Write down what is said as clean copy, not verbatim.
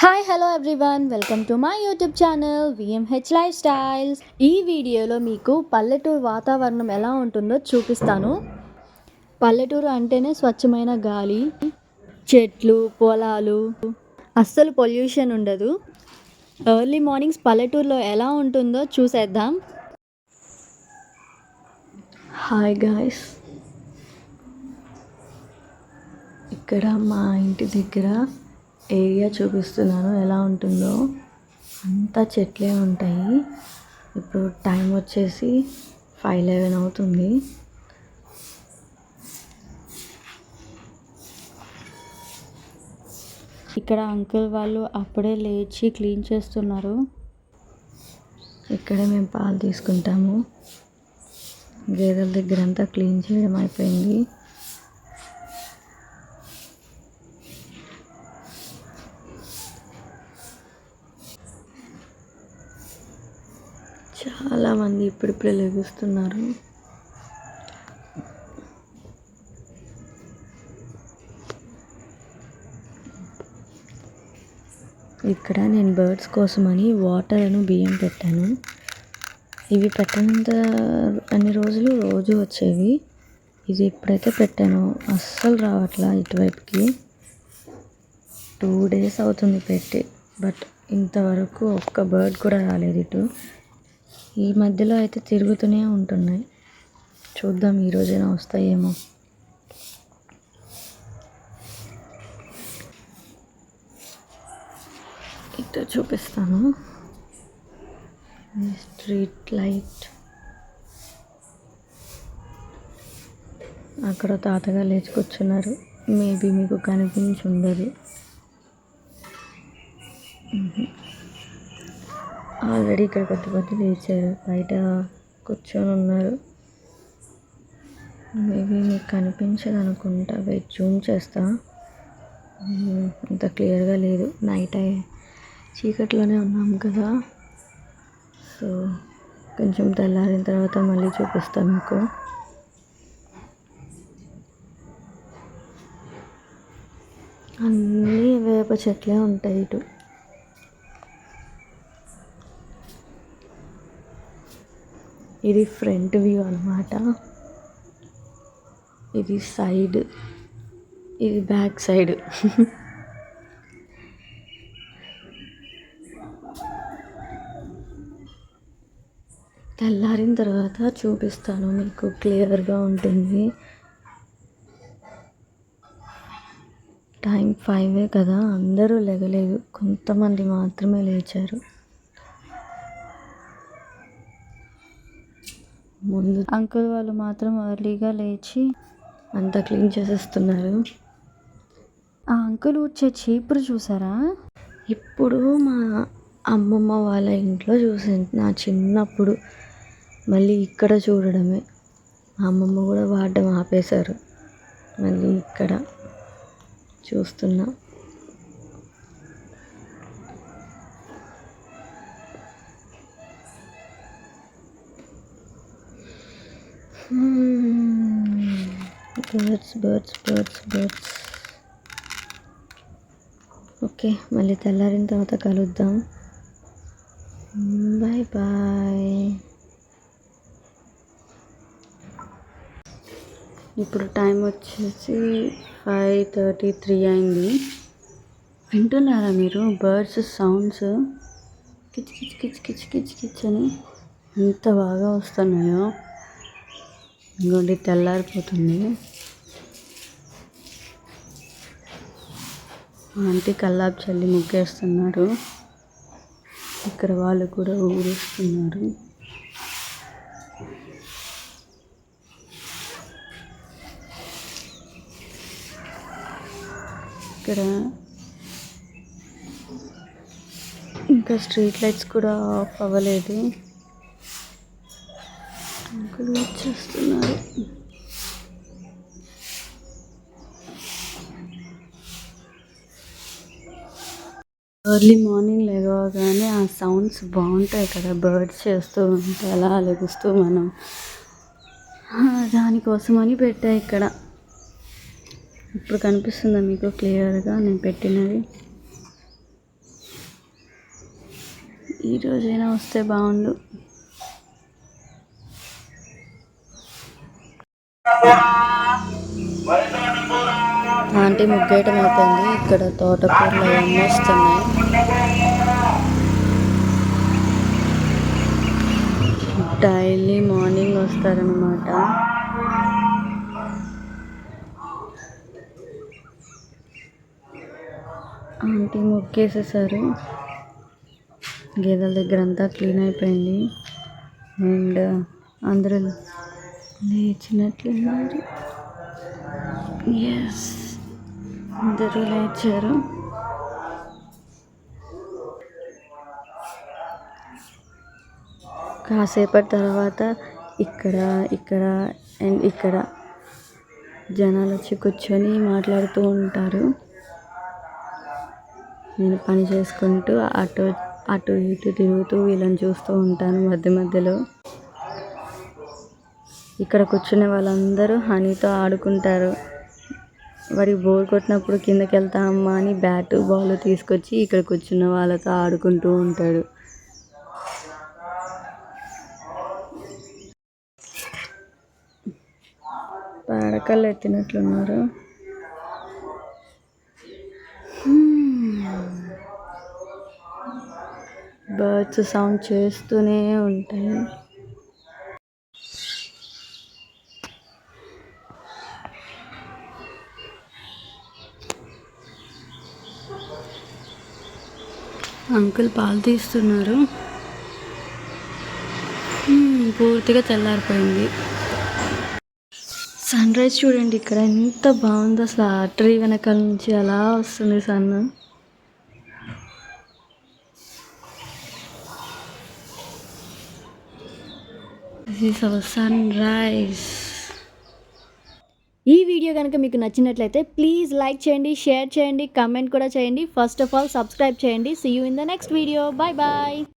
Hi hello everyone, welcome to my YouTube channel VMH lifestyles. ఈ వీడియోలో మీకు పల్లెటూరు వాతావరణం ఎలా ఉంటుందో చూపిస్తాను. పల్లెటూరు అంటేనే స్వచ్ఛమైన గాలి, చెట్లు, పొలాలు, అస్సలు పొల్యూషన్ ఉండదు. ఎర్లీ మార్నింగ్స్ పల్లెటూరులో ఎలా ఉంటుందో చూసేద్దాం. హాయ్ గాయ్స్, ఇక్కడ మా ఇంటి దగ్గర ఏరియా చూపిస్తున్నాను ఎలా ఉంటుందో. అంతా చెట్లే ఉంటాయి. ఇప్పుడు టైం వచ్చేసి 5:11 అవుతుంది. ఇక్కడ అంకుల్ వాళ్ళు అప్పుడే లేచి క్లీన్ చేస్తున్నారు. ఇక్కడే మేము పాలు తీసుకుంటాము. గేదెల దగ్గర అంతా క్లీన్ చేయడం అయిపోయింది. చాలామంది ఇప్పుడిప్పుడే లెగుస్తున్నారు. ఇక్కడ నేను బర్డ్స్ కోసమని వాటర్ను బియ్యం పెట్టాను. ఇవి పెట్టినంత అన్ని రోజులు రోజు వచ్చేవి. ఇది ఎప్పుడైతే పెట్టానో అస్సలు రావట్లా ఇటువైపుకి. 2 days అవుతుంది పెట్టి, బట్ ఇంతవరకు ఒక్క బర్డ్ కూడా రాలేదు ఇటు. ఈ మధ్యలో అయితే తిరుగుతూనే ఉంటున్నాయి. చూద్దాం ఈరోజైనా వస్తాయేమో. ఇటు చూపిస్తాను. స్ట్రీట్ లైట్ అక్కడ తాతగా లేచి కూర్చున్నారు. మేబీ మీకు కనిపించి ఉండదు. ఆల్రెడీ ఇక్కడ కొద్ది లేచారు, బయట కూర్చొని ఉన్నారు. మేబీ మీకు కనిపించదు అనుకుంటా. వెయిట్ జూమ్ చేస్తా. అంత క్లియర్గా లేదు, నైట్ చీకట్లోనే ఉన్నాం కదా. సో కొంచెం తెల్లారిన తర్వాత మళ్ళీ చూపిస్తాను మీకు. అన్నీ వేప చెట్లే ఉంటాయి ఇటు. ఇది ఫ్రంట్ వ్యూ అన్నమాట. ఇది సైడ్, ఇది బ్యాక్ సైడ్. తెల్లారిన తర్వాత చూపిస్తాను మీకు, క్లియర్గా ఉంటుంది. టైం 5 కదా, అందరూ లేగలేదు, కొంతమంది మాత్రమే లేచారు. ముందు అంకుల్ వాళ్ళు మాత్రం ఎర్లీగా లేచి అంతా క్లీన్ చేసేస్తున్నారు. ఆ అంకుల్ వచ్చే చీపురు చూసారా? ఇప్పుడు మా అమ్మమ్మ వాళ్ళ ఇంట్లో చూసాను నా చిన్నప్పుడు. మళ్ళీ ఇక్కడ చూడడమే. మా అమ్మమ్మ కూడా వాడడం ఆపేశారు. మళ్ళీ ఇక్కడ చూస్తున్నా. బర్డ్స్. ఓకే, మళ్ళీ తెల్లారిన తర్వాత కలుద్దాం. బాయ్. ఇప్పుడు టైం వచ్చేసి 5:33 అయింది. వింటున్నారా మీరు బర్డ్స్ సౌండ్స్? కిచ్ కిచ్ కిచ్ కిచ్ కిచ్ కిచ్ అని ఎంత బాగా వస్తున్నాయో. ఇంకోటి తెల్లారిపోతుంది. ఆంటీ కల్లాపు చల్లి ముగ్గేస్తున్నారు. ఇక్కడ వాళ్ళు కూడా ఊరేస్తున్నారు. ఇక్కడ ఇంకా స్ట్రీట్ లైట్స్ కూడా ఆఫ్ అవ్వలేదు. అంకుల్ వచ్చేస్తున్నారు. ఎర్లీ మార్నింగ్ లేవగానే ఆ సౌండ్స్ బాగుంటాయి కదా, బర్డ్స్ చేస్తూ ఉంటాయి అలా లెగుస్తూ మనం. దానికోసమని పెట్టా ఇక్కడ. ఇప్పుడు కనిపిస్తుందా మీకు క్లియర్గా నేను పెట్టినది? ఈరోజైనా వస్తే బాగుండు. ఆంటీ ముగ్గేయటం అయిపోయింది. ఇక్కడ తోటకూరలు అవన్నీ వస్తున్నాయి. డైలీ మార్నింగ్ వస్తారనమాట. ఆంటీ ముగ్గేసేసారు. గేదెల దగ్గర అంతా క్లీన్ అయిపోయింది. అండ్ అందరూ లేచినట్లున్నారు. ఎస్, అందరూ లేచారు. కాసేపటి తర్వాత ఇక్కడ అండ్ ఇక్కడ జనాలు వచ్చి కూర్చొని మాట్లాడుతూ ఉంటారు. నేను పని చేసుకుంటూ అటు ఇటు తిరుగుతూ వీళ్ళని చూస్తూ ఉంటాను మధ్య మధ్యలో. ఇక్కడ కూర్చునే వాళ్ళందరూ హనీతో ఆడుకుంటారు. వాడికి బోర్ కొట్టినప్పుడు కిందకి వెళ్తామమ్మా అని బ్యాటు బాల్ తీసుకొచ్చి ఇక్కడ కూర్చున్న వాళ్ళతో ఆడుకుంటూ ఉంటాడు. పడకలు ఎత్తినట్లున్నారు. బర్డ్స్ సౌండ్ చేస్తూనే ఉంటాయి. అంకుల్ పాలు తీస్తున్నారు. పూర్తిగా తెల్లారిపోయింది. సన్ రైజ్ చూడండి ఇక్కడ ఎంత బాగుందో. అసలు ఆ ట్రీ వెనకాల నుంచి అలా వస్తుంది sun. This is our sunrise. ఈ వీడియో కనుక మీకు నచ్చినట్లయితే ప్లీజ్ లైక్ చేయండి, షేర్ చేయండి, కామెంట్ కూడా చేయండి. ఫస్ట్ ఆఫ్ ఆల్ సబ్స్క్రైబ్ చేయండి. See you in the next video. Bye bye.